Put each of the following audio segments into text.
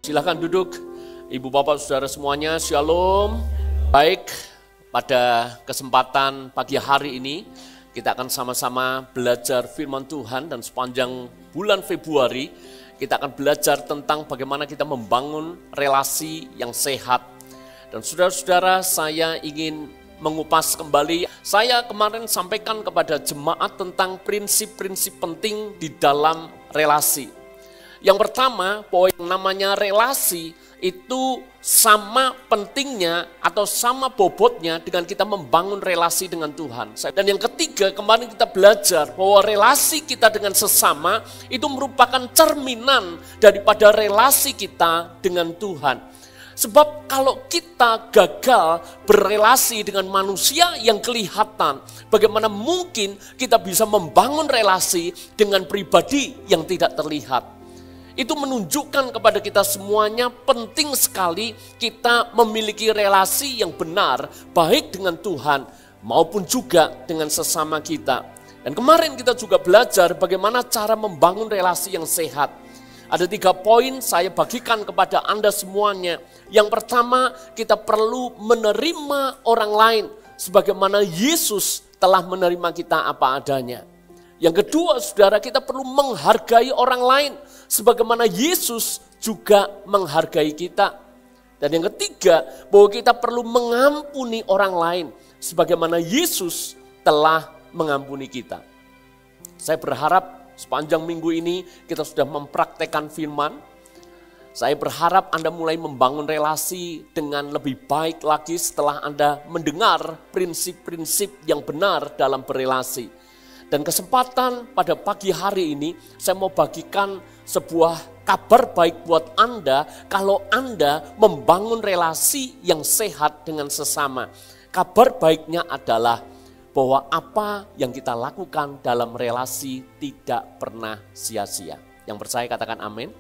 Silakan duduk, Ibu Bapak Saudara semuanya, Shalom. Baik, pada kesempatan pagi hari ini kita akan sama-sama belajar firman Tuhan dan sepanjang bulan Februari kita akan belajar tentang bagaimana kita membangun relasi yang sehat. Dan saudara-saudara, saya ingin mengupas kembali. Saya kemarin sampaikan kepada jemaat tentang prinsip-prinsip penting di dalam relasi. Yang pertama, poin namanya relasi itu sama pentingnya atau sama bobotnya dengan kita membangun relasi dengan Tuhan. Dan yang ketiga, kemarin kita belajar bahwa relasi kita dengan sesama itu merupakan cerminan daripada relasi kita dengan Tuhan. Sebab kalau kita gagal berelasi dengan manusia yang kelihatan, bagaimana mungkin kita bisa membangun relasi dengan pribadi yang tidak terlihat? Itu menunjukkan kepada kita semuanya penting sekali kita memiliki relasi yang benar, baik dengan Tuhan maupun juga dengan sesama kita. Dan kemarin kita juga belajar bagaimana cara membangun relasi yang sehat. Ada 3 poin saya bagikan kepada Anda semuanya. Yang pertama, kita perlu menerima orang lain sebagaimana Yesus telah menerima kita apa adanya. Yang kedua, saudara, kita perlu menghargai orang lain sebagaimana Yesus juga menghargai kita. Dan yang ketiga, bahwa kita perlu mengampuni orang lain sebagaimana Yesus telah mengampuni kita. Saya berharap sepanjang minggu ini kita sudah mempraktekkan firman. Saya berharap Anda mulai membangun relasi dengan lebih baik lagi setelah Anda mendengar prinsip-prinsip yang benar dalam berelasi. Dan kesempatan pada pagi hari ini saya mau bagikan sebuah kabar baik buat Anda kalau Anda membangun relasi yang sehat dengan sesama. Kabar baiknya adalah bahwa apa yang kita lakukan dalam relasi tidak pernah sia-sia. Yang percaya katakan amin.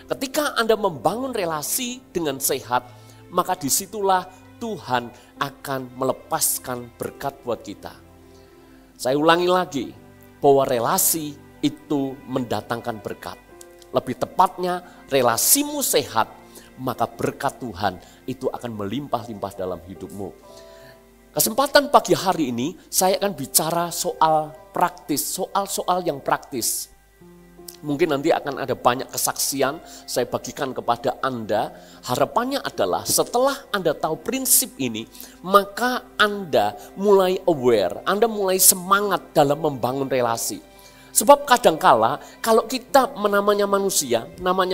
Ketika Anda membangun relasi dengan sehat, maka disitulah Tuhan akan melepaskan berkat buat kita. Saya ulangi lagi, bahwa relasi itu mendatangkan berkat. Lebih tepatnya, relasimu sehat, maka berkat Tuhan itu akan melimpah-limpah dalam hidupmu. Kesempatan pagi hari ini, saya akan bicara soal praktis, soal-soal yang praktis. Mungkin nanti akan ada banyak kesaksian saya bagikan kepada Anda. Harapannya adalah setelah Anda tahu prinsip ini, maka Anda mulai aware, Anda mulai semangat dalam membangun relasi. Sebab kadangkala kalau kita namanya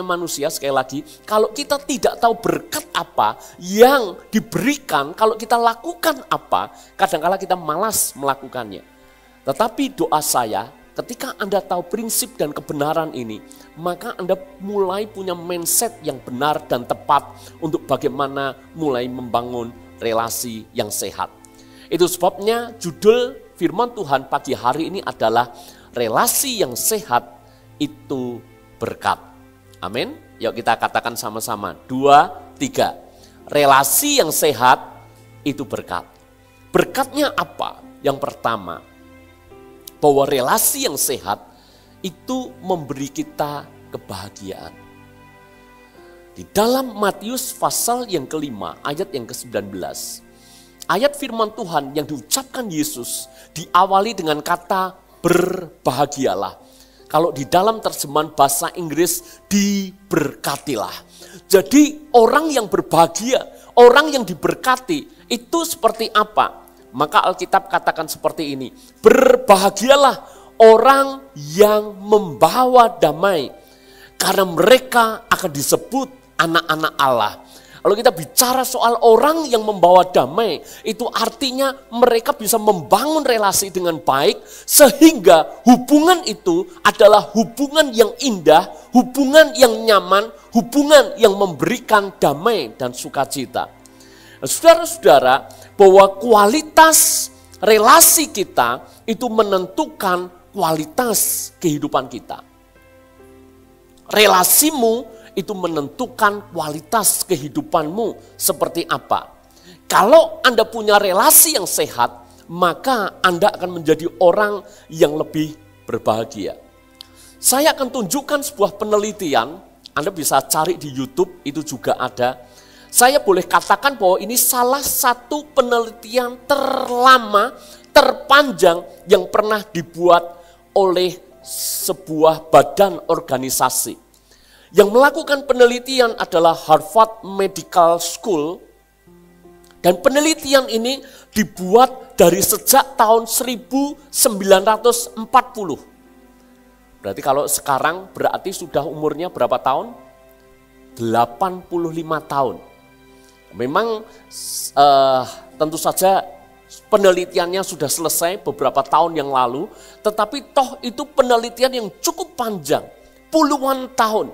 manusia sekali lagi, kalau kita tidak tahu berkat apa yang diberikan, kalau kita lakukan apa, kadangkala kita malas melakukannya. Tetapi doa saya, ketika Anda tahu prinsip dan kebenaran ini, maka Anda mulai punya mindset yang benar dan tepat untuk bagaimana mulai membangun relasi yang sehat. Itu sebabnya judul firman Tuhan pagi hari ini adalah relasi yang sehat itu berkat. Amin. Yuk kita katakan sama-sama. 2, 3. Relasi yang sehat itu berkat. Berkatnya apa? Yang pertama, bahwa relasi yang sehat itu memberi kita kebahagiaan. Di dalam Matius pasal yang kelima, ayat yang ke-19. Ayat firman Tuhan yang diucapkan Yesus diawali dengan kata berbahagialah. Kalau di dalam terjemahan bahasa Inggris, diberkatilah. Jadi orang yang berbahagia, orang yang diberkati, itu seperti apa? Maka Alkitab katakan seperti ini, berbahagialah orang yang membawa damai, karena mereka akan disebut anak-anak Allah. Kalau kita bicara soal orang yang membawa damai, itu artinya mereka bisa membangun relasi dengan baik, sehingga hubungan itu adalah hubungan yang indah, hubungan yang nyaman, hubungan yang memberikan damai dan sukacita. Saudara-saudara, bahwa kualitas relasi kita itu menentukan kualitas kehidupan kita. Relasimu itu menentukan kualitas kehidupanmu seperti apa. Kalau Anda punya relasi yang sehat, maka Anda akan menjadi orang yang lebih berbahagia. Saya akan tunjukkan sebuah penelitian Anda bisa cari di YouTube, itu juga ada. Saya boleh katakan bahwa ini salah satu penelitian terlama, terpanjang yang pernah dibuat oleh sebuah badan organisasi. Yang melakukan penelitian adalah Harvard Medical School. Dan penelitian ini dibuat dari sejak tahun 1940. Berarti kalau sekarang berarti sudah umurnya berapa tahun? 85 tahun. Memang tentu saja penelitiannya sudah selesai beberapa tahun yang lalu, tetapi toh itu penelitian yang cukup panjang, puluhan tahun.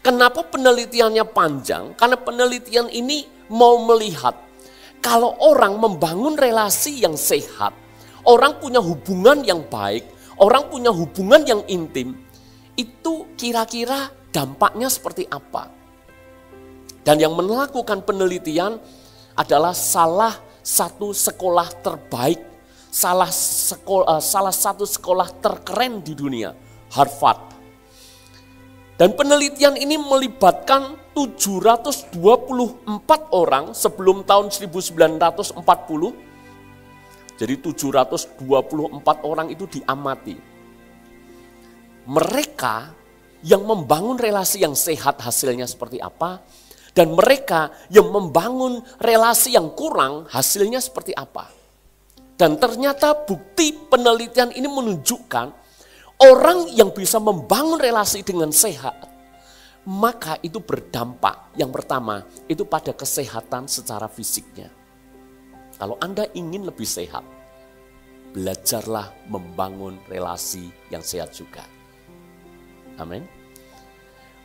Kenapa penelitiannya panjang? Karena penelitian ini mau melihat kalau orang membangun relasi yang sehat, orang punya hubungan yang baik, orang punya hubungan yang intim, itu kira-kira dampaknya seperti apa? Dan yang melakukan penelitian adalah salah satu sekolah terbaik, salah satu sekolah terkeren di dunia, Harvard. Dan penelitian ini melibatkan 724 orang sebelum tahun 1940. Jadi 724 orang itu diamati. Mereka yang membangun relasi yang sehat hasilnya seperti apa, dan mereka yang membangun relasi yang kurang hasilnya seperti apa. Dan ternyata bukti penelitian ini menunjukkan orang yang bisa membangun relasi dengan sehat, maka itu berdampak yang pertama itu pada kesehatan secara fisiknya. Kalau Anda ingin lebih sehat, belajarlah membangun relasi yang sehat juga. Amin.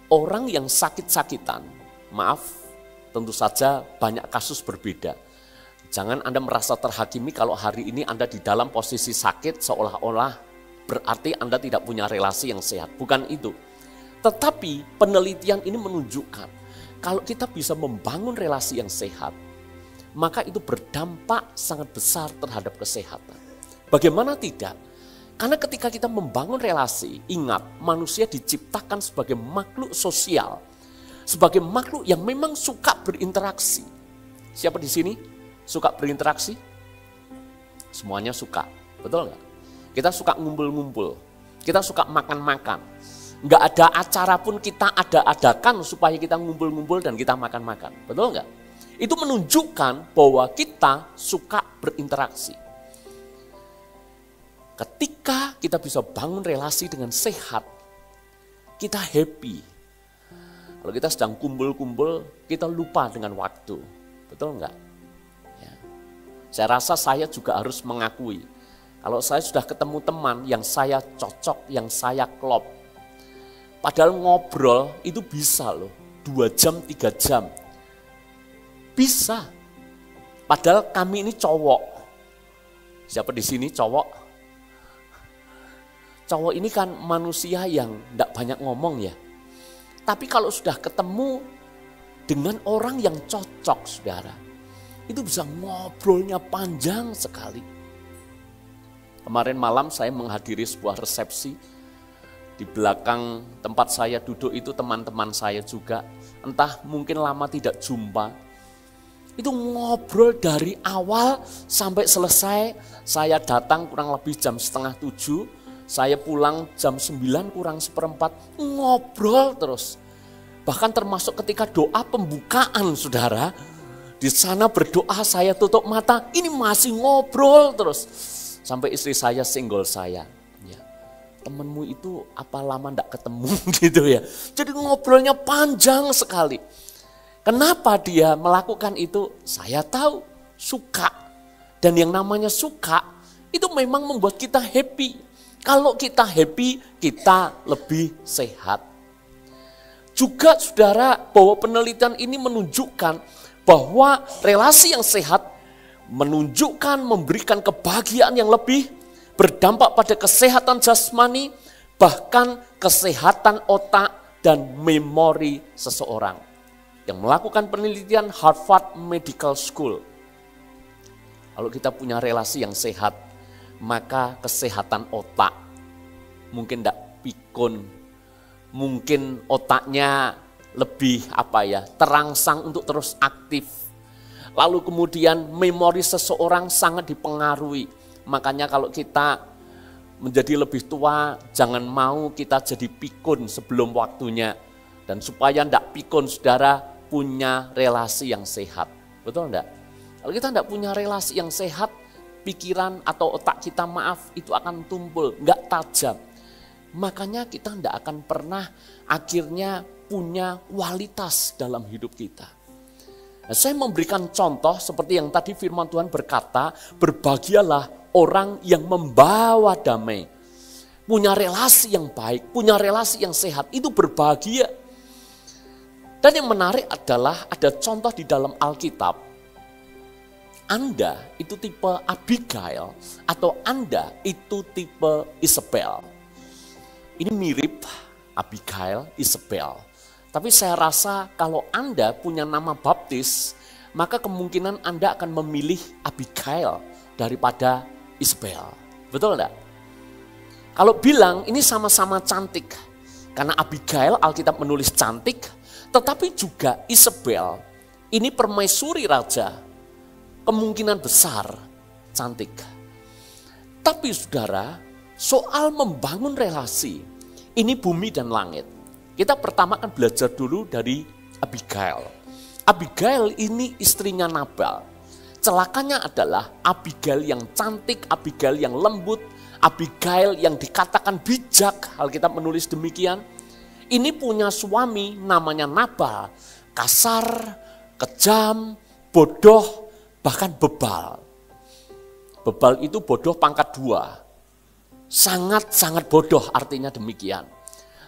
Orang yang sakit-sakitan, maaf, tentu saja banyak kasus berbeda. Jangan Anda merasa terhakimi kalau hari ini Anda di dalam posisi sakit seolah-olah berarti Anda tidak punya relasi yang sehat. Bukan itu. Tetapi penelitian ini menunjukkan kalau kita bisa membangun relasi yang sehat, maka itu berdampak sangat besar terhadap kesehatan. Bagaimana tidak? Karena ketika kita membangun relasi, ingat manusia diciptakan sebagai makhluk sosial, sebagai makhluk yang memang suka berinteraksi. Siapa di sini suka berinteraksi? Semuanya suka, betul nggak? Kita suka ngumpul-ngumpul, kita suka makan-makan. Nggak ada acara pun kita adakan supaya kita ngumpul-ngumpul dan kita makan-makan, betul nggak? Itu menunjukkan bahwa kita suka berinteraksi. Ketika kita bisa bangun relasi dengan sehat, kita happy. Kalau kita sedang kumpul-kumpul, kita lupa dengan waktu. Betul enggak? Ya. Saya rasa saya juga harus mengakui, kalau saya sudah ketemu teman yang saya cocok, yang saya klop, padahal ngobrol itu bisa loh, 2 jam, 3 jam. Bisa. Padahal kami ini cowok. Siapa di sini cowok? Cowok ini kan manusia yang tidak banyak ngomong ya. Tapi kalau sudah ketemu dengan orang yang cocok, saudara, itu bisa ngobrolnya panjang sekali. Kemarin malam saya menghadiri sebuah resepsi. Di belakang tempat saya duduk itu teman-teman saya juga. Entah mungkin lama tidak jumpa. Itu ngobrol dari awal sampai selesai. Saya datang kurang lebih jam 6:30. Saya pulang jam 9 kurang seperempat, ngobrol terus. Bahkan termasuk ketika doa pembukaan, saudara. Di sana berdoa, saya tutup mata, ini masih ngobrol terus. Sampai istri saya singgol saya. Ya, temenmu itu apa lama enggak ketemu gitu ya. Jadi ngobrolnya panjang sekali. Kenapa dia melakukan itu? Saya tahu, suka. Dan yang namanya suka, itu memang membuat kita happy. Kalau kita happy, kita lebih sehat. Juga saudara, bahwa penelitian ini menunjukkan bahwa relasi yang sehat menunjukkan memberikan kebahagiaan yang lebih, berdampak pada kesehatan jasmani, bahkan kesehatan otak dan memori seseorang. Yang melakukan penelitian Harvard Medical School. Kalau kita punya relasi yang sehat, maka kesehatan otak mungkin tidak pikun, mungkin otaknya lebih terangsang untuk terus aktif. Lalu kemudian memori seseorang sangat dipengaruhi. Makanya kalau kita menjadi lebih tua, jangan mau kita jadi pikun sebelum waktunya. Dan supaya tidak pikun, saudara punya relasi yang sehat. Betul enggak? Kalau kita tidak punya relasi yang sehat, pikiran atau otak kita itu akan tumpul, enggak tajam. Makanya kita tidak akan pernah akhirnya punya kualitas dalam hidup kita. Nah, saya memberikan contoh seperti yang tadi firman Tuhan berkata, berbahagialah orang yang membawa damai. Punya relasi yang baik, punya relasi yang sehat, itu berbahagia. Dan yang menarik adalah ada contoh di dalam Alkitab. Anda itu tipe Abigail atau Anda itu tipe Isabel. Ini mirip Abigail, Isabel. Tapi saya rasa kalau Anda punya nama baptis, maka kemungkinan Anda akan memilih Abigail daripada Isabel. Betul enggak? Kalau bilang ini sama-sama cantik, karena Abigail Alkitab menulis cantik, tetapi juga Isabel, ini permaisuri raja, kemungkinan besar cantik. Tapi saudara, soal membangun relasi, ini bumi dan langit. Kita pertama kan belajar dulu dari Abigail. Abigail ini istrinya Nabal. Celakanya adalah Abigail yang cantik, Abigail yang lembut, Abigail yang dikatakan bijak, Alkitab menulis demikian. Ini punya suami namanya Nabal, kasar, kejam, bodoh, bahkan bebal. Bebal itu bodoh pangkat 2. Sangat-sangat bodoh artinya demikian.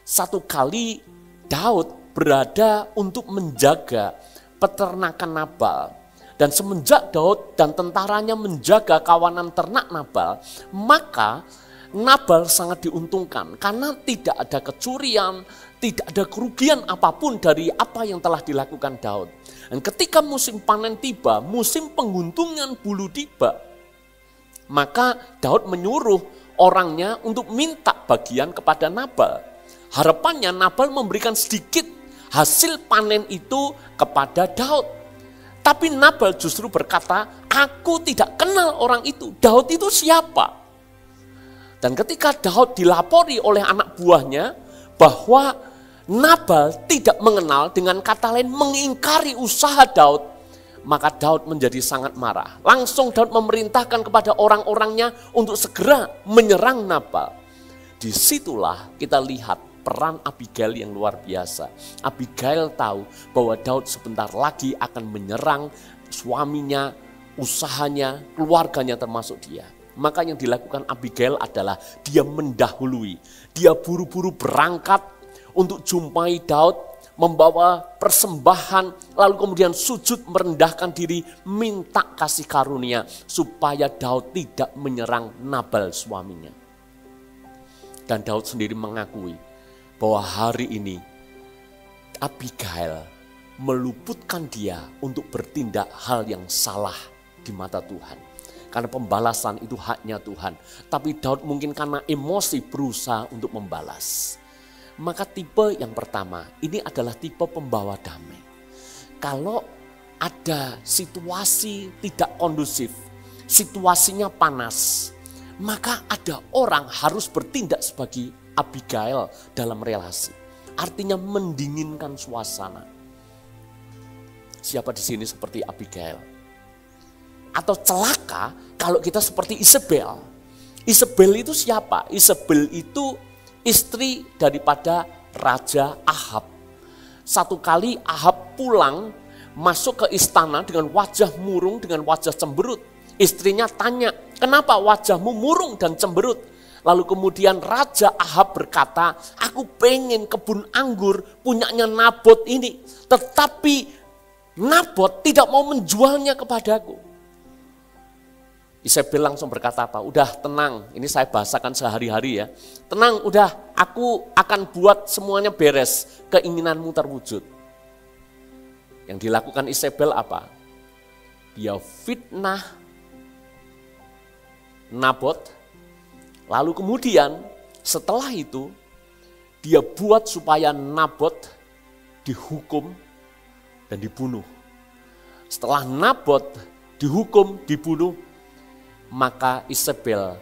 Satu kali Daud berada untuk menjaga peternakan Nabal. Dan semenjak Daud dan tentaranya menjaga kawanan ternak Nabal, maka Nabal sangat diuntungkan karena tidak ada kecurian, tidak ada kerugian apapun dari apa yang telah dilakukan Daud. Dan ketika musim panen tiba, musim penguntungan bulu tiba, maka Daud menyuruh orangnya untuk minta bagian kepada Nabal. Harapannya Nabal memberikan sedikit hasil panen itu kepada Daud. Tapi Nabal justru berkata, aku tidak kenal orang itu. Daud itu siapa? Dan ketika Daud dilapori oleh anak buahnya bahwa Nabal tidak mengenal, dengan kata lain mengingkari usaha Daud, maka Daud menjadi sangat marah. Langsung Daud memerintahkan kepada orang-orangnya untuk segera menyerang Nabal. Disitulah kita lihat peran Abigail yang luar biasa. Abigail tahu bahwa Daud sebentar lagi akan menyerang suaminya, usahanya, keluarganya termasuk dia. Maka yang dilakukan Abigail adalah dia mendahului. Dia buru-buru berangkat untuk jumpai Daud, membawa persembahan, lalu kemudian sujud merendahkan diri, minta kasih karunia supaya Daud tidak menyerang Nabal suaminya. Dan Daud sendiri mengakui bahwa hari ini Abigail meluputkan dia untuk bertindak hal yang salah di mata Tuhan. Karena pembalasan itu haknya Tuhan. Tapi Daud mungkin karena emosi berusaha untuk membalas. Maka tipe yang pertama, ini adalah tipe pembawa damai. Kalau ada situasi tidak kondusif, situasinya panas, maka ada orang harus bertindak sebagai Abigail dalam relasi. Artinya mendinginkan suasana. Siapa di sini seperti Abigail? Atau celaka kalau kita seperti Isabel. Isabel itu siapa? Isabel itu istri daripada Raja Ahab. Satu kali Ahab pulang masuk ke istana dengan wajah murung, dengan wajah cemberut. Istrinya tanya, kenapa wajahmu murung dan cemberut? Lalu kemudian Raja Ahab berkata, aku pengen kebun anggur punyanya Nabot ini. Tetapi Nabot tidak mau menjualnya kepadaku. Isabel langsung berkata apa? Udah tenang, ini saya bahasakan sehari-hari ya. Tenang, udah aku akan buat semuanya beres, keinginanmu terwujud. Yang dilakukan Isabel apa? Dia fitnah Nabot. Lalu kemudian setelah itu dia buat supaya Nabot dihukum dan dibunuh. Setelah Nabot dihukum, dibunuh, maka Isabel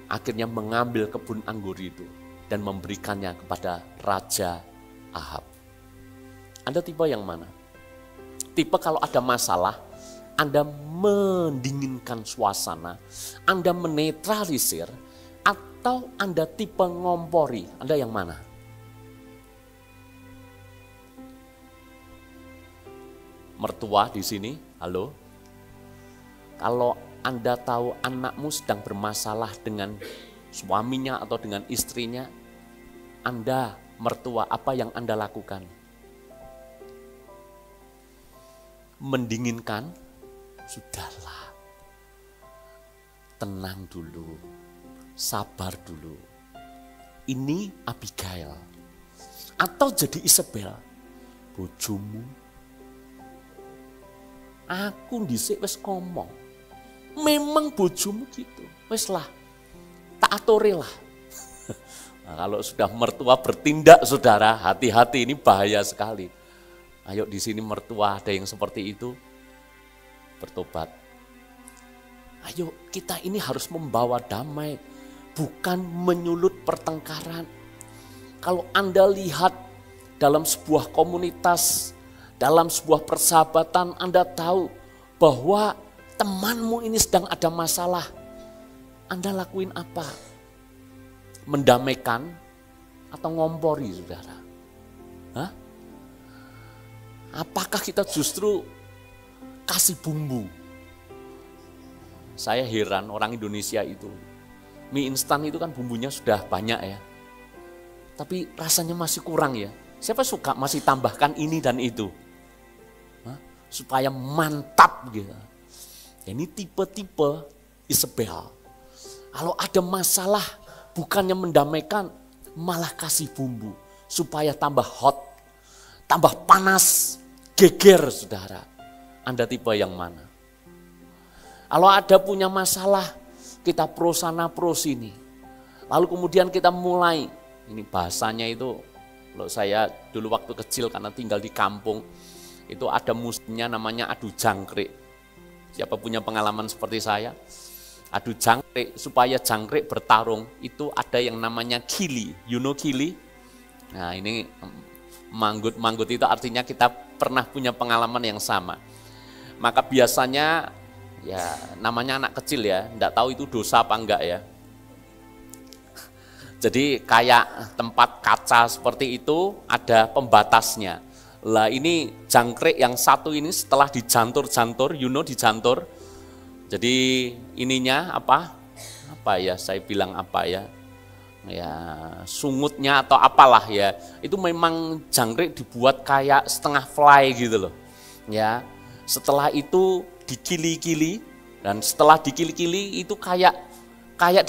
akhirnya mengambil kebun anggur itu dan memberikannya kepada Raja Ahab. Anda tipe yang mana? Tipe kalau ada masalah, Anda mendinginkan suasana, Anda menetralisir, atau Anda tipe ngompori? Anda yang mana? Mertua di sini, halo? Kalau Anda tahu anakmu sedang bermasalah dengan suaminya atau dengan istrinya, Anda mertua, apa yang Anda lakukan? Mendinginkan? Sudahlah. Tenang dulu. Sabar dulu. Ini Abigail. Atau jadi Isabel. Bojomu. Aku dhisik wis ngomong. Memang bojomu gitu. Wis lah. Tak atore lah. Nah, kalau sudah mertua bertindak, saudara, hati-hati, ini bahaya sekali. Ayo di sini mertua ada yang seperti itu, bertobat. Ayo kita ini harus membawa damai, bukan menyulut pertengkaran. Kalau Anda lihat dalam sebuah komunitas, dalam sebuah persahabatan, Anda tahu bahwa temanmu ini sedang ada masalah. Anda lakuin apa? Mendamaikan atau ngompori, saudara? Hah? Apakah kita justru kasih bumbu? Saya heran orang Indonesia itu. Mie instan itu kan bumbunya sudah banyak ya. Tapi rasanya masih kurang ya. Siapa suka masih tambahkan ini dan itu? Hah? Supaya mantap gitu. Ini tipe-tipe Isabel. Kalau ada masalah bukannya mendamaikan, malah kasih bumbu. Supaya tambah hot, tambah panas. Geger, saudara. Anda tipe yang mana? Kalau ada punya masalah, kita pro sana pro sini. Lalu kemudian kita mulai, ini bahasanya itu, kalau saya dulu waktu kecil karena tinggal di kampung, itu ada musimnya namanya adu jangkrik. Siapa punya pengalaman seperti saya? Adu jangkrik, supaya jangkrik bertarung, itu ada yang namanya kili. You know kili? Nah ini manggut-manggut itu artinya kita pernah punya pengalaman yang sama. Maka biasanya ya namanya anak kecil ya, enggak tahu itu dosa apa enggak ya. Jadi kayak tempat kaca seperti itu ada pembatasnya. Lah ini jangkrik yang satu ini setelah dijantur-jantur, you know dijantur. Jadi ininya apa? Apa ya saya bilang apa ya? Ya sungutnya atau apalah ya, itu memang jangkrik dibuat kayak setengah fly gitu loh ya. Setelah itu dikili-kili, dan setelah dikili-kili itu kayak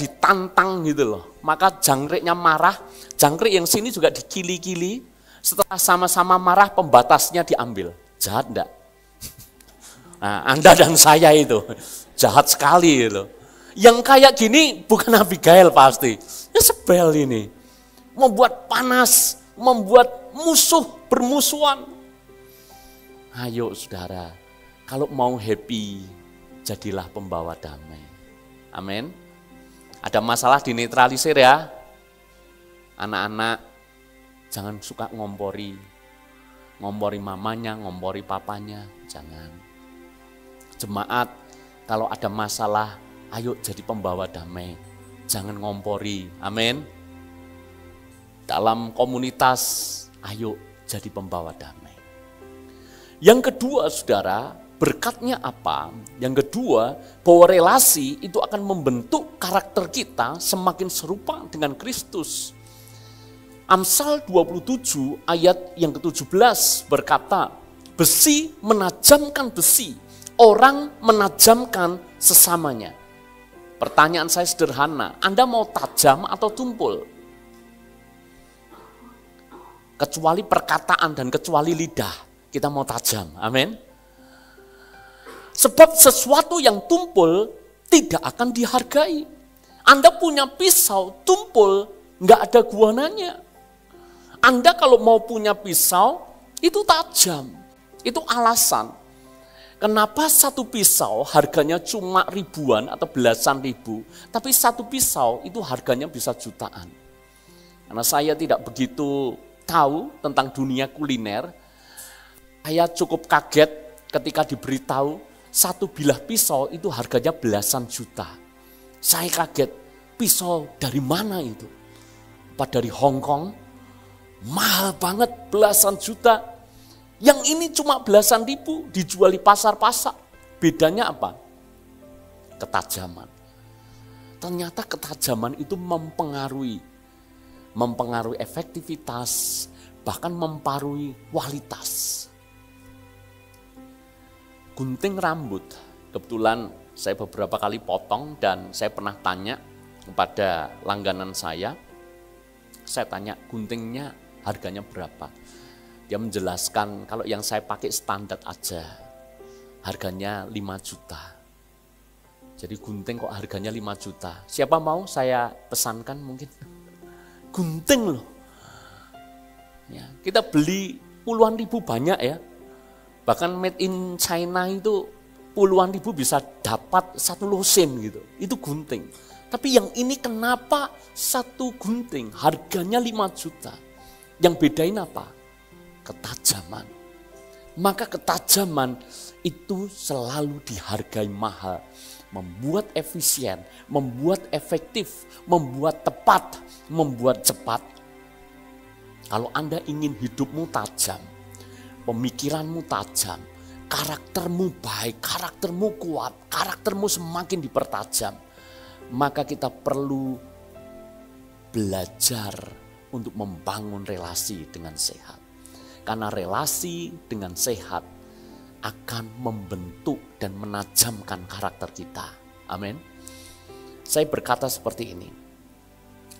ditantang gitu loh. Maka jangkriknya marah, jangkrik yang sini juga dikili-kili. Setelah sama-sama marah, pembatasnya diambil. Jahat enggak? Nah, Anda dan saya itu jahat sekali gitu. Yang kayak gini bukan Abigail pasti. Isabel ini membuat panas, membuat musuh bermusuhan. Ayo saudara, kalau mau happy, jadilah pembawa damai. Amin. Ada masalah dinetralisir ya. Anak-anak jangan suka ngompori. Ngompori mamanya, ngompori papanya, jangan. Jemaat, kalau ada masalah, ayo jadi pembawa damai. Jangan ngompori, amin. Dalam komunitas, ayo jadi pembawa damai. Yang kedua saudara, berkatnya apa? Yang kedua, bahwa relasi itu akan membentuk karakter kita semakin serupa dengan Kristus. Amsal 27 ayat yang ke-17 berkata, besi menajamkan besi, orang menajamkan sesamanya. Pertanyaan saya sederhana, Anda mau tajam atau tumpul? Kecuali perkataan dan kecuali lidah, kita mau tajam, amin. Sebab sesuatu yang tumpul tidak akan dihargai. Anda punya pisau tumpul, nggak ada guananya. Anda kalau mau punya pisau, Itu tajam. Itu alasan kenapa satu pisau harganya cuma ribuan atau belasan ribu, tapi satu pisau itu harganya bisa jutaan. Karena saya tidak begitu tahu tentang dunia kuliner, saya cukup kaget ketika diberitahu satu bilah pisau itu harganya belasan juta. Saya kaget, pisau dari mana itu? Apa dari Hong Kong? Mahal banget, belasan juta. Yang ini cuma belasan ribu, dijual di pasar-pasar. Bedanya apa? Ketajaman. Ternyata ketajaman itu mempengaruhi efektivitas, bahkan mempengaruhi kualitas. Gunting rambut, kebetulan saya beberapa kali potong dan saya pernah tanya kepada langganan saya tanya guntingnya harganya berapa. Dia menjelaskan kalau yang saya pakai standar aja, harganya 5 juta. Jadi gunting kok harganya 5 juta. Siapa mau saya pesankan mungkin? Gunting loh. Ya, kita beli puluhan ribu banyak ya. Bahkan made in China itu puluhan ribu bisa dapat satu losen gitu. Itu gunting. Tapi yang ini kenapa satu gunting harganya 5 juta? Yang bedain apa? Ketajaman. Maka ketajaman itu selalu dihargai mahal. Membuat efisien, membuat efektif, membuat tepat, membuat cepat. Kalau Anda ingin hidupmu tajam, pemikiranmu tajam, karaktermu baik, karaktermu kuat, karaktermu semakin dipertajam, maka kita perlu belajar untuk membangun relasi dengan sehat. Karena relasi dengan sehat akan membentuk dan menajamkan karakter kita. Amin. Saya berkata seperti ini.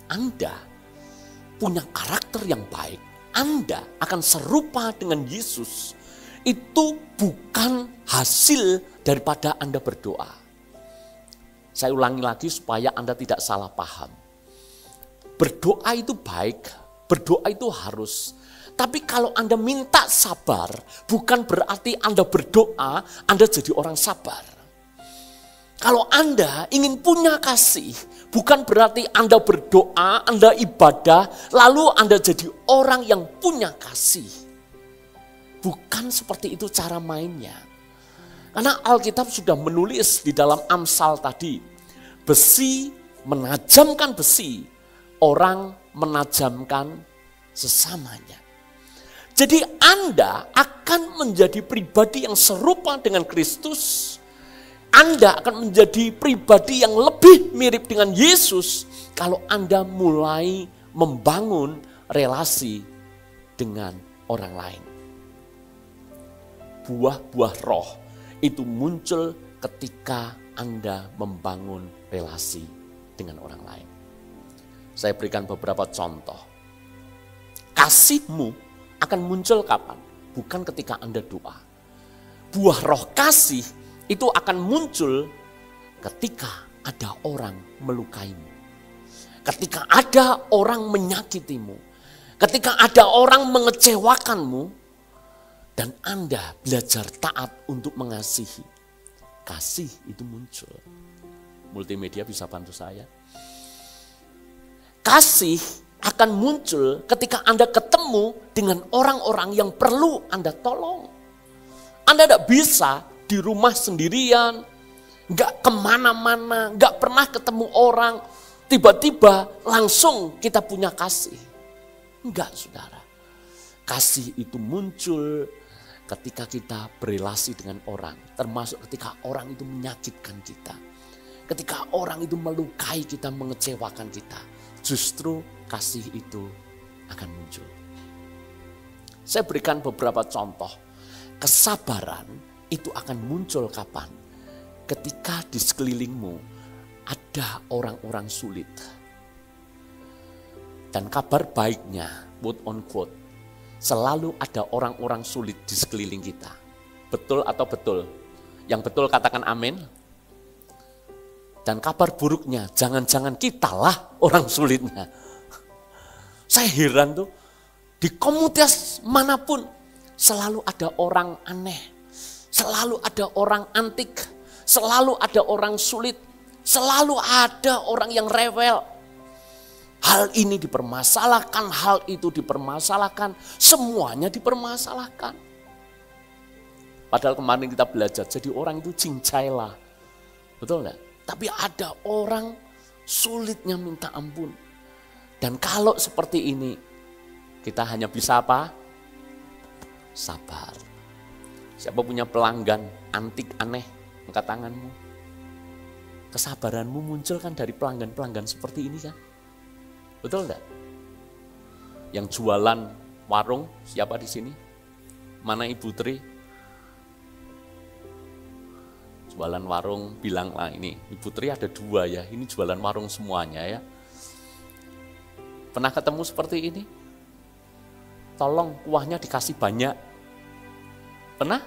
Anda punya karakter yang baik. Anda akan serupa dengan Yesus. Itu bukan hasil daripada Anda berdoa. Saya ulangi lagi supaya Anda tidak salah paham. Berdoa itu baik, berdoa itu harus. Tapi kalau Anda minta sabar, bukan berarti Anda berdoa, Anda jadi orang sabar. Kalau Anda ingin punya kasih, bukan berarti Anda berdoa, Anda ibadah, lalu Anda jadi orang yang punya kasih. Bukan seperti itu cara mainnya. Karena Alkitab sudah menulis di dalam Amsal tadi, besi menajamkan besi, orang menajamkan sesamanya. Jadi Anda akan menjadi pribadi yang serupa dengan Kristus. Anda akan menjadi pribadi yang lebih mirip dengan Yesus kalau Anda mulai membangun relasi dengan orang lain. Buah-buah roh itu muncul ketika Anda membangun relasi dengan orang lain. Saya berikan beberapa contoh. Kasihmu akan muncul kapan? Bukan ketika Anda doa. Buah roh kasih itu akan muncul ketika ada orang melukaimu. Ketika ada orang menyakitimu. Ketika ada orang mengecewakanmu. Dan Anda belajar taat untuk mengasihi. Kasih itu muncul. Multimedia bisa bantu saya. Kasih akan muncul ketika Anda ketemu dengan orang-orang yang perlu Anda tolong. Anda tidak bisa di rumah sendirian, gak kemana-mana, gak pernah ketemu orang, tiba-tiba langsung kita punya kasih. Enggak, saudara. Kasih itu muncul ketika kita berelasi dengan orang, termasuk ketika orang itu menyakitkan kita. Ketika orang itu melukai kita, mengecewakan kita. Justru kasih itu akan muncul. Saya berikan beberapa contoh. Kesabaran itu akan muncul kapan? Ketika di sekelilingmu ada orang-orang sulit. Dan kabar baiknya, quote on quote, selalu ada orang-orang sulit di sekeliling kita. Betul atau betul? Yang betul katakan amin. Dan kabar buruknya, jangan-jangan kitalah orang sulitnya. Saya heran tuh, di komunitas manapun selalu ada orang aneh, selalu ada orang antik, selalu ada orang sulit, selalu ada orang yang rewel. Hal ini dipermasalahkan, hal itu dipermasalahkan, semuanya dipermasalahkan. Padahal kemarin kita belajar, jadi orang itu cincailah. Betul enggak? Tapi ada orang sulitnya minta ampun. Dan kalau seperti ini, kita hanya bisa apa? Sabar. Siapa punya pelanggan antik aneh, angkat tanganmu. Kesabaranmu muncul kan dari pelanggan-pelanggan seperti ini kan? Betul enggak? Yang jualan warung, siapa di sini? Mana Ibu Tri? Jualan warung, bilanglah ini, Ibu Tri ada 2 ya, ini jualan warung semuanya ya. Pernah ketemu seperti ini? Tolong kuahnya dikasih banyak. Pernah?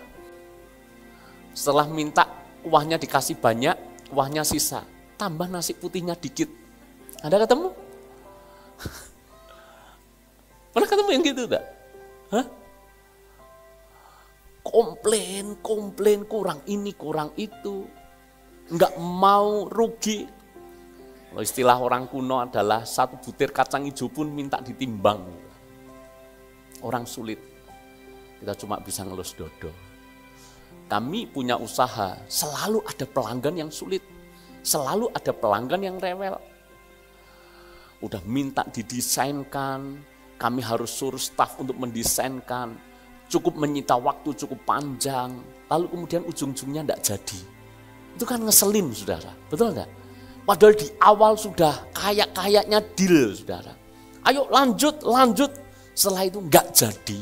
Setelah minta kuahnya dikasih banyak, kuahnya sisa, tambah nasi putihnya dikit. Ada ketemu? Pernah ketemu yang gitu enggak? Hah? Komplain, kurang ini, kurang itu. Enggak mau rugi. Kalau istilah orang kuno adalah 1 butir kacang hijau pun minta ditimbang. Orang sulit, kita cuma bisa ngelus dodo. Kami punya usaha, selalu ada pelanggan yang sulit. Selalu ada pelanggan yang rewel. Udah minta didesainkan, kami harus suruh staf untuk mendesainkan. Cukup menyita waktu cukup panjang, lalu kemudian ujung-ujungnya enggak jadi. Itu kan ngeselin, saudara. Betul enggak? Padahal di awal sudah kayak-kayaknya deal, saudara. Ayo lanjut. Setelah itu enggak jadi.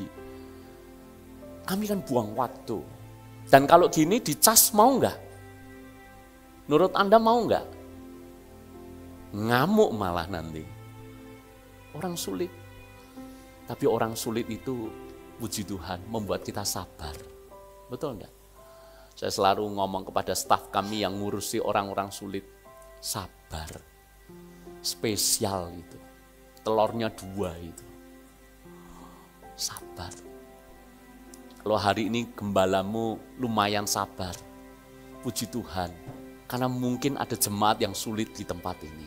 Kami kan buang waktu. Dan kalau gini dicas mau enggak? Menurut Anda mau enggak? Ngamuk malah nanti. Orang sulit. Tapi orang sulit itu, puji Tuhan, membuat kita sabar. Betul enggak? Saya selalu ngomong kepada staf kami yang ngurusi orang-orang sulit. Sabar. Spesial itu. Telurnya 2 itu. Sabar. Kalau hari ini gembalamu lumayan sabar. Puji Tuhan. Karena mungkin ada jemaat yang sulit di tempat ini.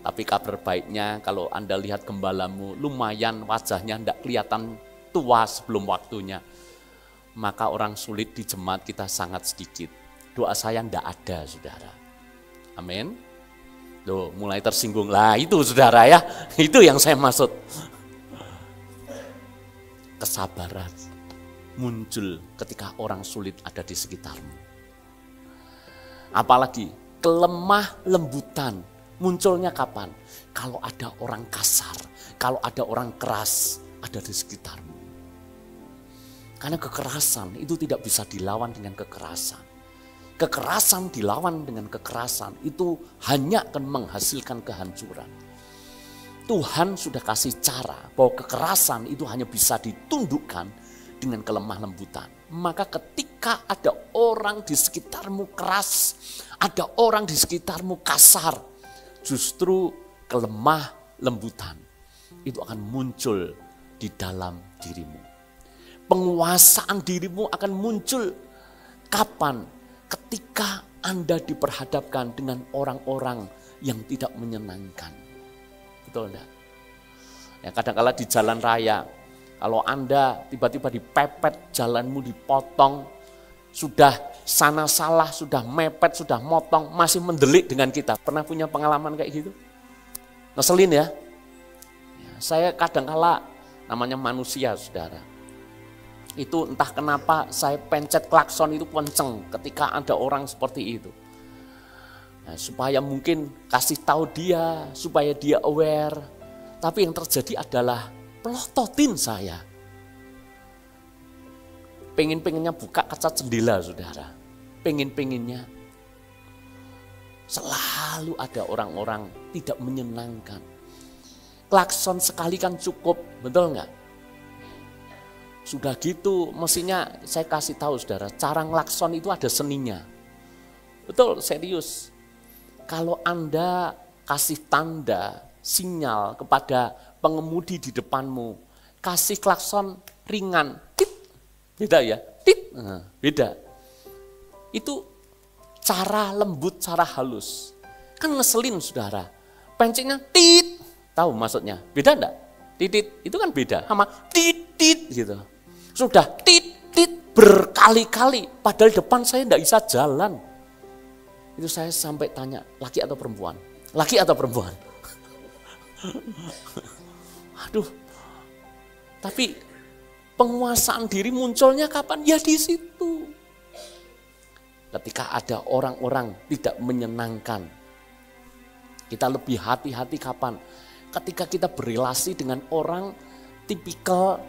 Tapi kabar baiknya kalau Anda lihat gembalamu lumayan wajahnya tidak kelihatan tua sebelum waktunya. Maka orang sulit di jemaat kita sangat sedikit. Doa saya tidak ada, saudara. Amin. Loh, mulai tersinggung. Lah itu saudara ya, itu yang saya maksud. Kesabaran muncul ketika orang sulit ada di sekitarmu. Apalagi kelemah lembutan munculnya kapan? Kalau ada orang kasar, kalau ada orang keras ada di sekitarmu. Karena kekerasan itu tidak bisa dilawan dengan kekerasan. Kekerasan dilawan dengan kekerasan itu hanya akan menghasilkan kehancuran. Tuhan sudah kasih cara bahwa kekerasan itu hanya bisa ditundukkan dengan kelemah lembutan. Maka ketika ada orang di sekitarmu keras, ada orang di sekitarmu kasar, justru kelemah lembutan itu akan muncul di dalam dirimu. Penguasaan dirimu akan muncul kapan? Ketika Anda diperhadapkan dengan orang-orang yang tidak menyenangkan. Betul enggak? Ya, kadang-kala di jalan raya, kalau Anda tiba-tiba dipepet, jalanmu dipotong, sudah sana salah, sudah mepet, sudah motong, masih mendelik dengan kita. Pernah punya pengalaman kayak gitu? Ngeselin ya? Saya kadang-kala, namanya manusia saudara, itu entah kenapa saya pencet klakson itu kenceng ketika ada orang seperti itu. Nah, supaya mungkin kasih tahu dia, supaya dia aware. Tapi yang terjadi adalah pelototin saya. Pengen-pengennya buka kaca jendela saudara. Pengen-pengennya. Selalu ada orang-orang tidak menyenangkan. Klakson sekali kan cukup, betul enggak? Sudah gitu, mestinya saya kasih tahu saudara, cara ngelakson itu ada seninya. Betul, serius. Kalau Anda kasih tanda, sinyal kepada pengemudi di depanmu, kasih klakson ringan, Beda ya, tit, beda. Itu cara lembut, cara halus. Kan ngeselin saudara. Pencetnya tit, tahu maksudnya? Beda enggak? Titit, itu kan beda sama tit gitu. Sudah tit berkali-kali, padahal depan saya enggak bisa jalan. Itu saya sampai tanya, laki atau perempuan? Laki atau perempuan? Aduh, tapi penguasaan diri munculnya kapan? Ya di situ. Ketika ada orang-orang tidak menyenangkan, kita lebih hati-hati kapan? Ketika kita berrelasi dengan orang tipikal,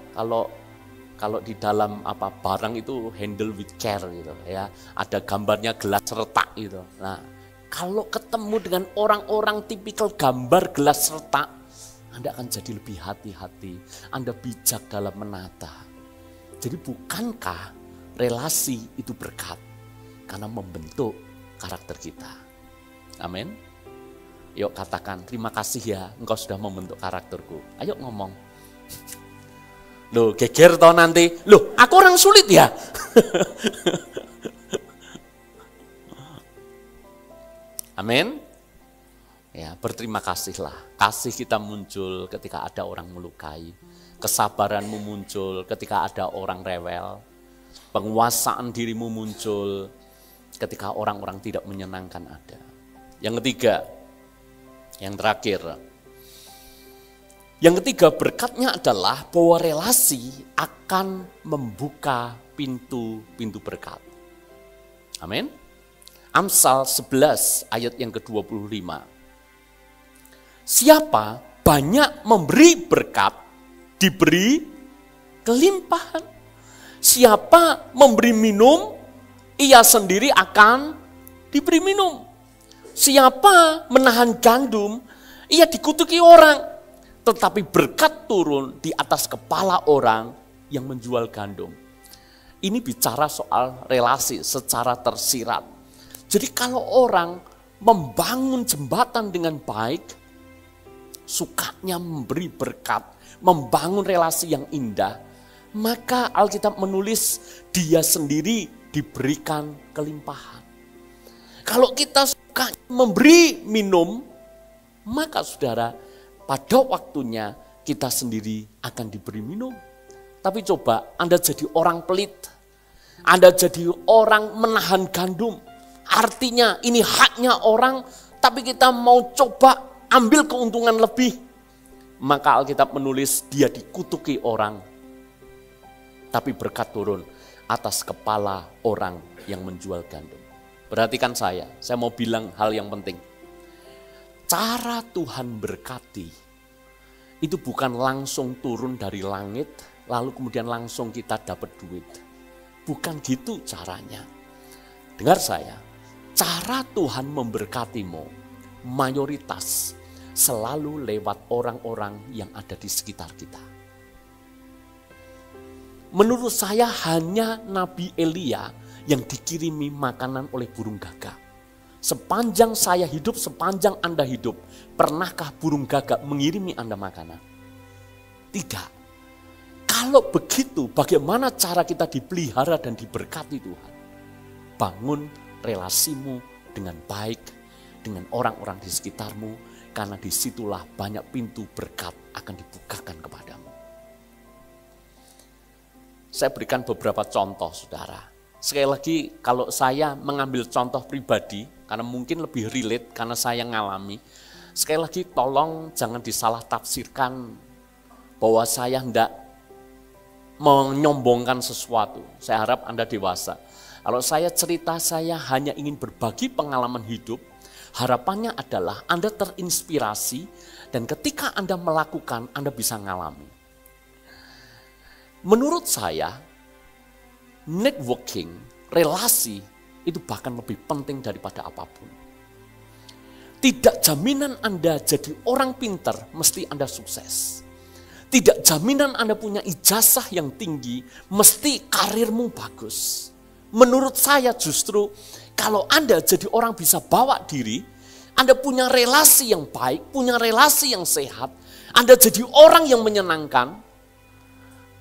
kalau di dalam barang itu handle with care gitu ya, ada gambarnya gelas retak gitu. Nah, kalau ketemu dengan orang-orang tipikal gambar gelas retak, Anda akan jadi lebih hati-hati, Anda bijak dalam menata. Jadi bukankah relasi itu berkat karena membentuk karakter kita? Amin. Yuk katakan, terima kasih ya engkau sudah membentuk karakterku. Ayo ngomong. Loh geger toh nanti, loh aku orang sulit ya. Amin. Ya, berterima kasihlah. Kasih kita muncul ketika ada orang melukai. Kesabaranmu muncul ketika ada orang rewel. Penguasaan dirimu muncul ketika orang-orang tidak menyenangkan ada. Yang ketiga, yang terakhir. Yang ketiga berkatnya adalah bahwa relasi akan membuka pintu-pintu berkat. Amin. Amsal 11 ayat yang ke-25. Siapa banyak memberi berkat, diberi kelimpahan. Siapa memberi minum, ia sendiri akan diberi minum. Siapa menahan gandum, ia dikutuki orang. Tetapi berkat turun di atas kepala orang yang menjual gandum. Ini bicara soal relasi secara tersirat. Jadi kalau orang membangun jembatan dengan baik, sukanya memberi berkat, membangun relasi yang indah, maka Alkitab menulis dia sendiri diberikan kelimpahan. Kalau kita suka memberi minum, maka saudara, pada waktunya kita sendiri akan diberi minum. Tapi coba Anda jadi orang pelit, Anda jadi orang menahan gandum. Artinya ini haknya orang, tapi kita mau coba ambil keuntungan lebih. Maka Alkitab menulis dia dikutuki orang, tapi berkat turun atas kepala orang yang menjual gandum. Perhatikan saya mau bilang hal yang penting. Cara Tuhan berkati itu bukan langsung turun dari langit, lalu kemudian langsung kita dapat duit. Bukan gitu caranya. Dengar saya, cara Tuhan memberkatimu mayoritas selalu lewat orang-orang yang ada di sekitar kita. Menurut saya hanya Nabi Elia yang dikirimi makanan oleh burung gagak. Sepanjang saya hidup, sepanjang Anda hidup, pernahkah burung gagak mengirimi Anda makanan? Tidak. Kalau begitu, bagaimana cara kita dipelihara dan diberkati Tuhan? Bangun relasimu dengan baik, dengan orang-orang di sekitarmu, karena disitulah banyak pintu berkat akan dibukakan kepadamu. Saya berikan beberapa contoh, saudara. Sekali lagi, kalau saya mengambil contoh pribadi, karena mungkin lebih relate, karena saya ngalami. Sekali lagi, tolong jangan disalah tafsirkan bahwa saya hendak menyombongkan sesuatu. Saya harap Anda dewasa. Kalau saya cerita, saya hanya ingin berbagi pengalaman hidup. Harapannya adalah Anda terinspirasi, dan ketika Anda melakukan, Anda bisa ngalami. Menurut saya, networking, relasi, itu bahkan lebih penting daripada apapun. Tidak jaminan Anda jadi orang pintar, mesti Anda sukses. Tidak jaminan Anda punya ijazah yang tinggi, mesti karirmu bagus. Menurut saya justru, kalau Anda jadi orang bisa bawa diri, Anda punya relasi yang baik, punya relasi yang sehat, Anda jadi orang yang menyenangkan,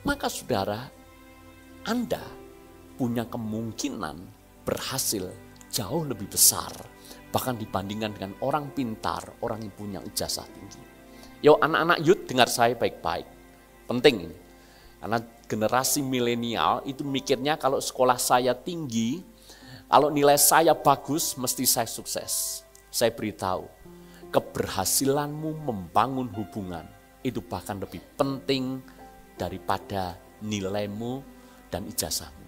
maka saudara, Anda punya kemungkinan berhasil jauh lebih besar, bahkan dibandingkan dengan orang pintar, orang yang punya ijazah tinggi. Yuk anak-anak youth, dengar saya baik-baik. Penting ini. Karena generasi milenial itu mikirnya kalau sekolah saya tinggi, kalau nilai saya bagus, mesti saya sukses. Saya beritahu, keberhasilanmu membangun hubungan itu bahkan lebih penting daripada nilaimu dan ijazahmu.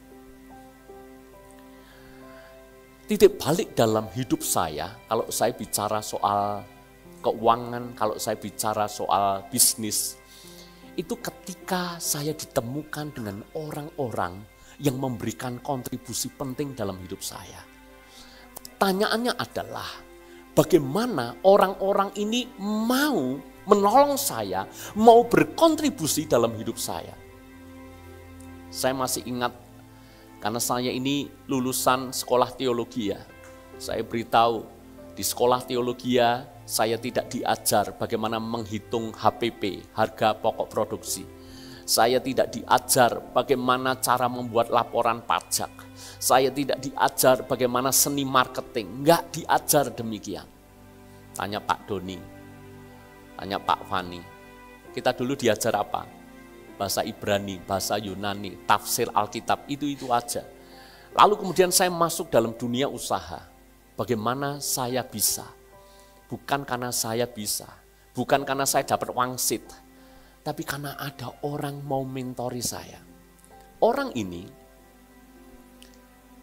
Titik balik dalam hidup saya, kalau saya bicara soal keuangan, kalau saya bicara soal bisnis, itu ketika saya ditemukan dengan orang-orang yang memberikan kontribusi penting dalam hidup saya. Pertanyaannya adalah, bagaimana orang-orang ini mau menolong saya, mau berkontribusi dalam hidup saya. Saya masih ingat, karena saya ini lulusan sekolah teologi ya. Saya beritahu, di sekolah teologi saya tidak diajar bagaimana menghitung HPP, harga pokok produksi. Saya tidak diajar bagaimana cara membuat laporan pajak. Saya tidak diajar bagaimana seni marketing. Enggak diajar demikian. Tanya Pak Doni, tanya Pak Fani. Kita dulu diajar apa? Bahasa Ibrani, bahasa Yunani, tafsir Alkitab, itu aja. Lalu kemudian saya masuk dalam dunia usaha. Bagaimana saya bisa? Bukan karena saya bisa, bukan karena saya dapat wangsit, tapi karena ada orang mau mentori saya. Orang ini,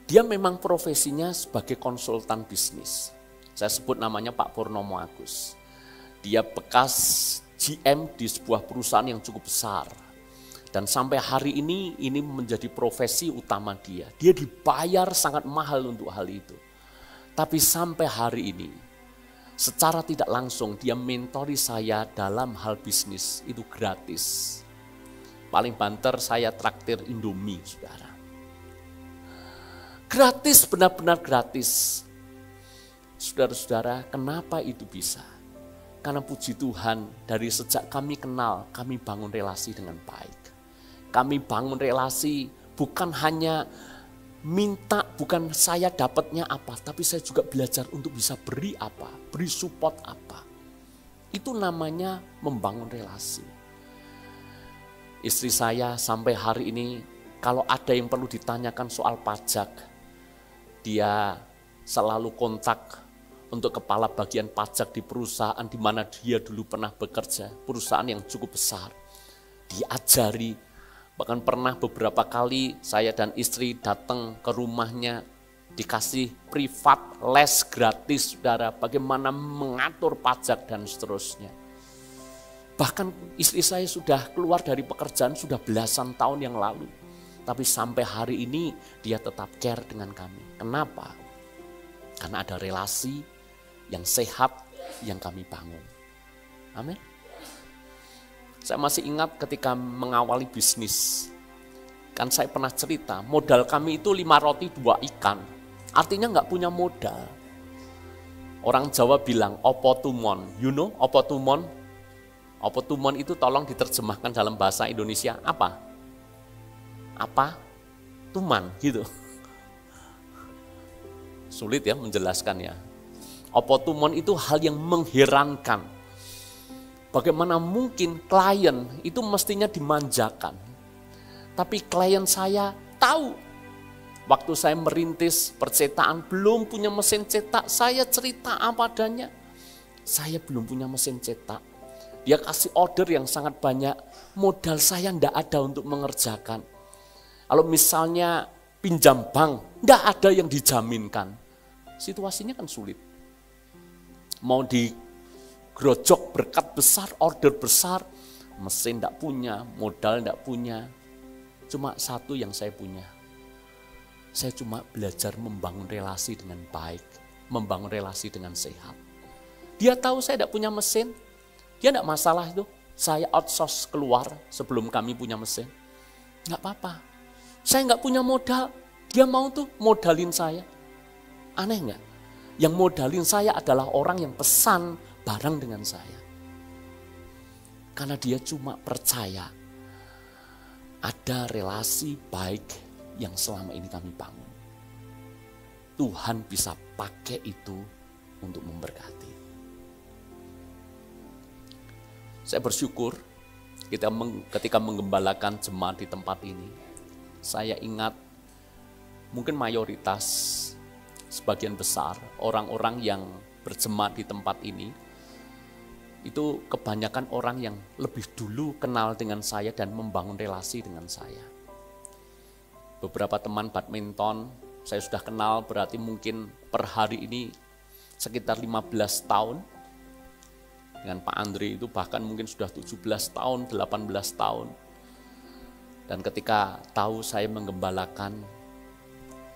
dia memang profesinya sebagai konsultan bisnis. Saya sebut namanya Pak Purnomo Agus. Dia bekas GM di sebuah perusahaan yang cukup besar. Dan sampai hari ini menjadi profesi utama dia. Dia dibayar sangat mahal untuk hal itu. Tapi sampai hari ini, secara tidak langsung dia mentori saya dalam hal bisnis, itu gratis. Paling banter saya traktir Indomie, saudara. Gratis, benar-benar gratis. Saudara-saudara, kenapa itu bisa? Karena puji Tuhan, dari sejak kami kenal, kami bangun relasi dengan baik. Kami bangun relasi bukan hanya minta, bukan saya dapatnya apa, tapi saya juga belajar untuk bisa beri apa, beri support apa. Itu namanya membangun relasi. Istri saya sampai hari ini, kalau ada yang perlu ditanyakan soal pajak, dia selalu kontak untuk kepala bagian pajak di perusahaan di mana dia dulu pernah bekerja, perusahaan yang cukup besar. Diajari, bahkan pernah beberapa kali saya dan istri datang ke rumahnya, dikasih privat les gratis, saudara, bagaimana mengatur pajak dan seterusnya. Bahkan istri saya sudah keluar dari pekerjaan sudah belasan tahun yang lalu. Tapi sampai hari ini dia tetap care dengan kami. Kenapa? Karena ada relasi yang sehat yang kami bangun. Amin. Saya masih ingat ketika mengawali bisnis. Kan saya pernah cerita, modal kami itu 5 roti 2 ikan. Artinya nggak punya modal. Orang Jawa bilang, opo tumon. You know opo tumon? Opo tumon itu tolong diterjemahkan dalam bahasa Indonesia. Apa? Apa? Tuman, gitu. Sulit ya menjelaskannya. Opo tumon itu hal yang mengherankan. Bagaimana mungkin klien itu mestinya dimanjakan. Tapi klien saya tahu, waktu saya merintis percetakan belum punya mesin cetak, saya cerita apa adanya. Saya belum punya mesin cetak. Dia kasih order yang sangat banyak, modal saya enggak ada untuk mengerjakan. Kalau misalnya pinjam bank, enggak ada yang dijaminkan. Situasinya kan sulit. Mau digerojok berkat besar, order besar, mesin enggak punya, modal enggak punya. Cuma satu yang saya punya. Saya cuma belajar membangun relasi dengan baik, membangun relasi dengan sehat. Dia tahu saya enggak punya mesin, dia enggak masalah itu. Saya outsource keluar sebelum kami punya mesin. Enggak apa-apa. Saya enggak punya modal, dia mau tuh modalin saya. Aneh enggak? Yang modalin saya adalah orang yang pesan barang dengan saya. Karena dia cuma percaya ada relasi baik yang selama ini kami bangun. Tuhan bisa pakai itu untuk memberkati. Saya bersyukur ketika menggembalakan jemaat di tempat ini, saya ingat mungkin mayoritas, sebagian besar orang-orang yang berjemaat di tempat ini, itu kebanyakan orang yang lebih dulu kenal dengan saya dan membangun relasi dengan saya. Beberapa teman badminton saya sudah kenal, berarti mungkin per hari ini sekitar 15 tahun. Dengan Pak Andre itu bahkan mungkin sudah 17 tahun, 18 tahun. Dan ketika tahu saya menggembalakan,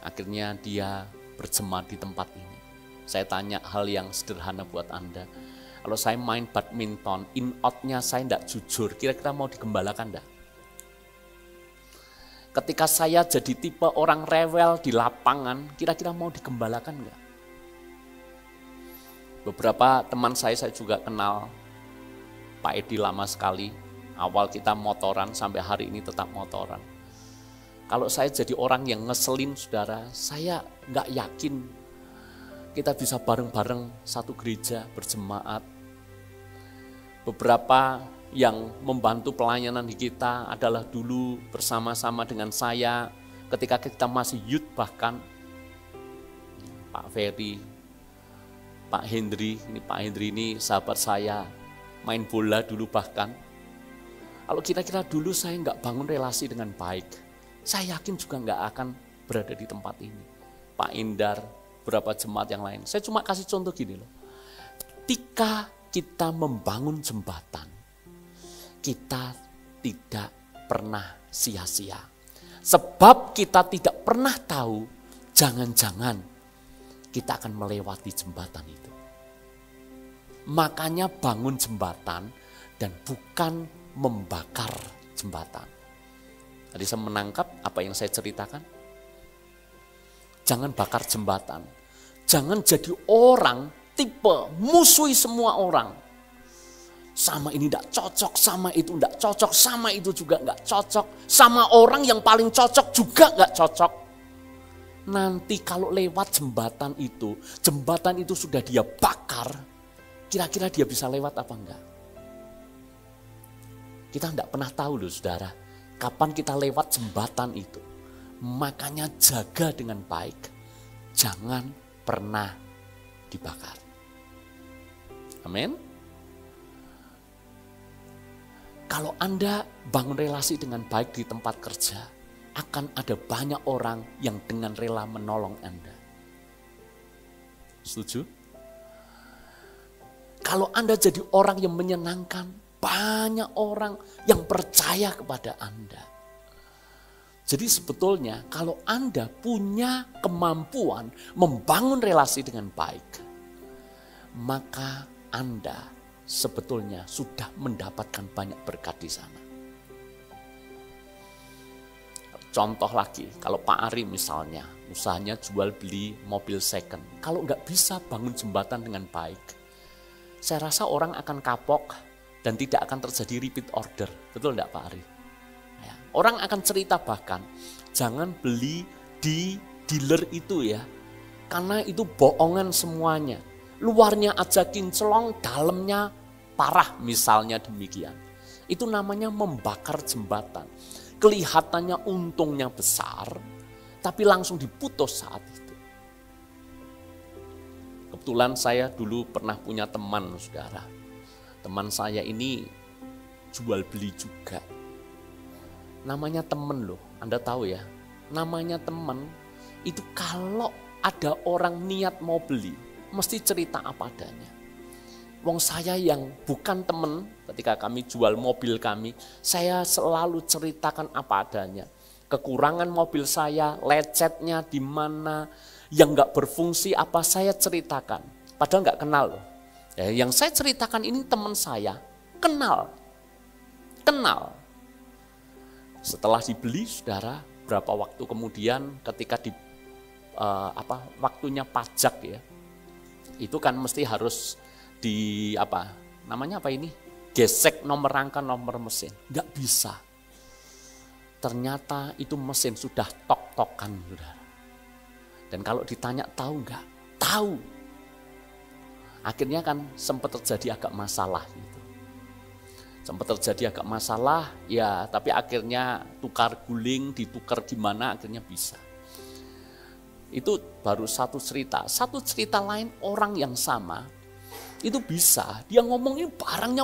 akhirnya dia berjemaat di tempat ini. Saya tanya hal yang sederhana buat Anda. Kalau saya main badminton, in-out-nya saya tidak jujur, kira-kira mau digembalakan enggak? Ketika saya jadi tipe orang rewel di lapangan, kira-kira mau digembalakan enggak? Beberapa teman saya juga kenal, Pak Edi lama sekali, awal kita motoran sampai hari ini tetap motoran. Kalau saya jadi orang yang ngeselin saudara, saya enggak yakin kita bisa bareng-bareng satu gereja berjemaat. Beberapa yang membantu pelayanan di kita adalah dulu bersama-sama dengan saya ketika kita masih youth, bahkan Pak Ferry, Pak Hendri, ini sahabat saya, main bola dulu bahkan. Kalau kira-kira dulu saya nggak bangun relasi dengan baik, saya yakin juga nggak akan berada di tempat ini. Pak Indar, beberapa jemaat yang lain. Saya cuma kasih contoh gini loh. Ketika kita membangun jembatan, kita tidak pernah sia-sia. Sebab kita tidak pernah tahu, jangan-jangan kita akan melewati jembatan itu. Makanya bangun jembatan dan bukan membakar jembatan. Tadi saya menangkap apa yang saya ceritakan. Jangan bakar jembatan. Jangan jadi orang tipe musuhi semua orang. Sama ini tidak cocok, sama itu tidak cocok, sama itu juga nggak cocok. Sama orang yang paling cocok juga nggak cocok. Nanti kalau lewat jembatan itu sudah dia bakar, kira-kira dia bisa lewat apa enggak? Kita tidak pernah tahu loh saudara, kapan kita lewat jembatan itu. Makanya jaga dengan baik, jangan pernah dibakar. Amin. Kalau Anda bangun relasi dengan baik di tempat kerja, akan ada banyak orang yang dengan rela menolong Anda. Setuju? Kalau Anda jadi orang yang menyenangkan, banyak orang yang percaya kepada Anda. Jadi sebetulnya kalau Anda punya kemampuan membangun relasi dengan baik, maka Anda sebetulnya sudah mendapatkan banyak berkat di sana. Contoh lagi, kalau Pak Ari misalnya, usahanya jual beli mobil second. Kalau nggak bisa bangun jembatan dengan baik, saya rasa orang akan kapok dan tidak akan terjadi repeat order. Betul nggak Pak Ari? Ya, orang akan cerita bahkan, jangan beli di dealer itu ya, karena itu bohongan semuanya. Luarnya aja kinclong, dalamnya parah misalnya demikian. Itu namanya membakar jembatan. Kelihatannya untungnya besar, tapi langsung diputus saat itu. Kebetulan saya dulu pernah punya teman, saudara. Teman saya ini jual beli juga. Namanya teman loh, Anda tahu ya. Namanya teman, itu kalau ada orang niat mau beli, mesti cerita apa adanya. Wong saya yang bukan teman, ketika kami jual mobil kami, saya selalu ceritakan apa adanya. Kekurangan mobil saya, lecetnya di mana, yang nggak berfungsi apa saya ceritakan. Padahal nggak kenal loh. Ya, yang saya ceritakan ini teman saya, kenal. Setelah dibeli, saudara, berapa waktu kemudian ketika waktunya pajak ya, itu kan mesti harus gesek nomor rangka nomor mesin, nggak bisa. Ternyata itu mesin sudah tok-tokan, saudara. Dan kalau ditanya tahu nggak? Tahu. Akhirnya kan sempat terjadi agak masalah gitu. Sempat terjadi agak masalah, ya tapi akhirnya tukar guling, ditukar gimana akhirnya bisa. Itu baru satu cerita. Satu cerita lain orang yang sama, itu bisa. Dia ngomongin barangnya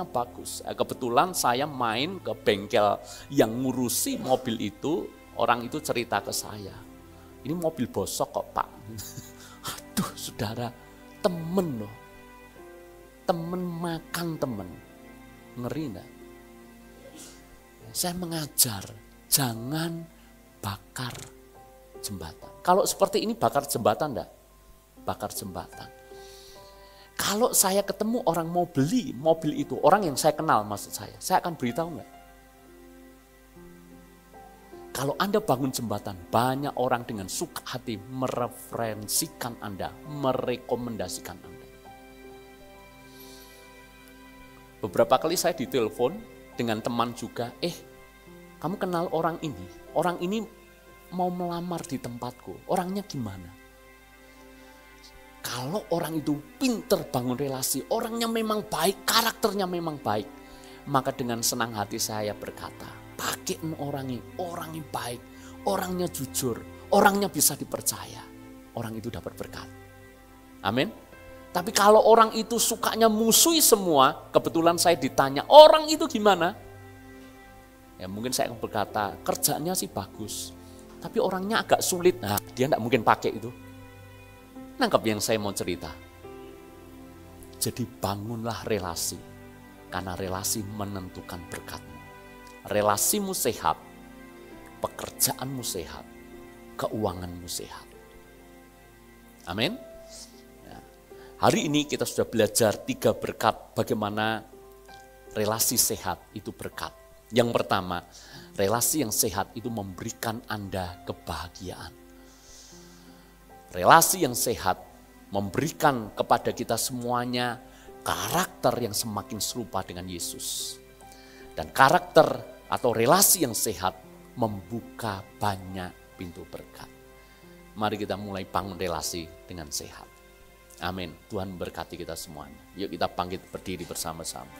bagus. Kebetulan saya main ke bengkel yang ngurusi mobil itu, orang itu cerita ke saya. Ini mobil bosok kok Pak. Aduh saudara, temen loh. Temen makan temen. Ngeri enggak? Saya mengajar, jangan bakar jembatan. Kalau seperti ini bakar jembatan enggak? Bakar jembatan. Kalau saya ketemu orang mau beli mobil itu, orang yang saya kenal maksud saya akan beritahu enggak? Kalau Anda bangun jembatan, banyak orang dengan suka hati mereferensikan Anda, merekomendasikan Anda. Beberapa kali saya ditelepon dengan teman juga, kamu kenal orang ini mau melamar di tempatku, orangnya gimana? Kalau orang itu pinter bangun relasi, orangnya memang baik, karakternya memang baik, maka dengan senang hati saya berkata, pakai orangnya baik, orangnya jujur, orangnya bisa dipercaya, orang itu dapat berkat. Amin. Tapi kalau orang itu sukanya musuhi semua, kebetulan saya ditanya, orang itu gimana? Ya mungkin saya akan berkata, kerjanya sih bagus, tapi orangnya agak sulit. Nah, dia tidak mungkin pakai itu. Nangkap yang saya mau cerita. Jadi bangunlah relasi, karena relasi menentukan berkatmu. Relasimu sehat, pekerjaanmu sehat, keuanganmu sehat. Amin. Hari ini kita sudah belajar 3 berkat bagaimana relasi sehat itu berkat. Yang pertama, relasi yang sehat itu memberikan Anda kebahagiaan. Relasi yang sehat memberikan kepada kita semuanya karakter yang semakin serupa dengan Yesus. Dan karakter atau relasi yang sehat membuka banyak pintu berkat. Mari kita mulai bangun relasi dengan sehat. Amin. Tuhan memberkati kita semuanya. Yuk kita bangkit berdiri bersama-sama.